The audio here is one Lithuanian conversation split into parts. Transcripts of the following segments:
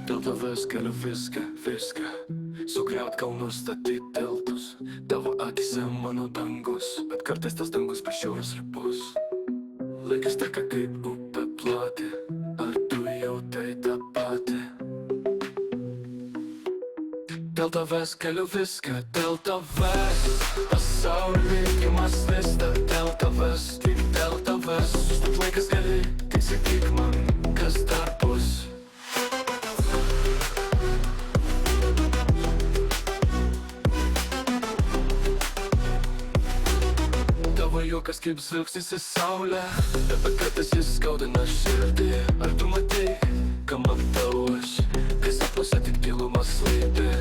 Dėl tavęs galiu viską sugriaut kalnus, statyt tiltus. Tavo akise mano dangus, bet kartais tas dangus pašiaurus ribus. Laikas teka kaip upė plati, ar tu jautai tą patį? Dėl tavęs galiu viską, dėl tavęs pasaulio likimas vysta. Dėl tavęs, tik dėl tavęs sustot laikas gali, tik sakyk man, kas dar bus. Tavo juokas kaip žvilgsnis į saulę, bet kartais jis skaudina širdį. Ar tu matei, ką matau aš, kai sapnuose tik tylumas slypi?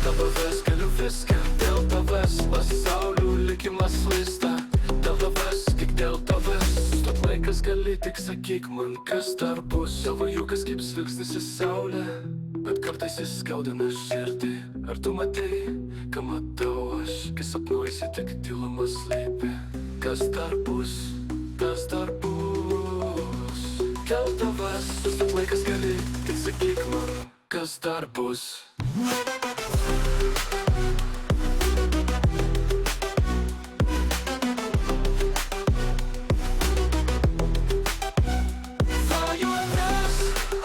Dėl tavęs galiu viską, dėl tavęs pasaulio likimas vysta. Dėl tavęs, tik dėl tavęs sustot laikas gali, tik sakyk man, kas dar bus. Tavo juokas kaip žvilgsnis į saulę, bet kartais jis skaudina širdį. Ar tu matei, ką matau aš, kai sapnuojasi tik tylumas slypi? Kas dar bus, kas dar bus? Dėl tavęs sustot laikas gali, tik sakyk man, kas dar bus. Svajones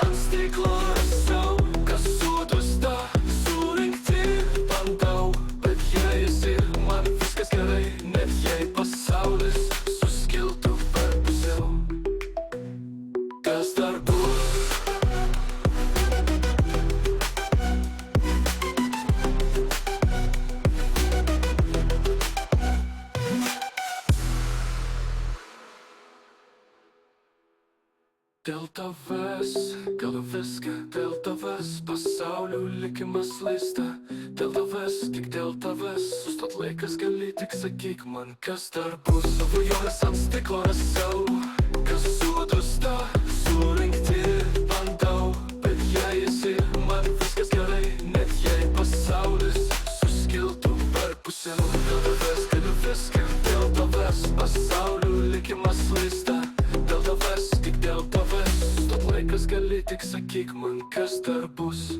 ant stiklo rasau, kas sudusta, surinkti bandau. Bet jei esi, man viskas gerai, net jei pasaulis suskiltų per pusiau. Kas dar bus? Dėl tavęs galiu viską, dėl tavęs pasaulio likimas lysta. Dėl tavęs, tik dėl tavęs sustot laikas gali, tik sakyk man, kas dar bus. Svajones ant stiklo rasau, kas sudusta, surinkti bandau. Bet jei esi, man viskas gerai, net jei pasaulis suskiltų per pusiau. Dėl tavęs galiu viską, dėl tavęs pasaulio likimas lysta. Dėl tavęs, tik dėl tavęs sustot laikas gali, tik sakyk man, kas dar bus.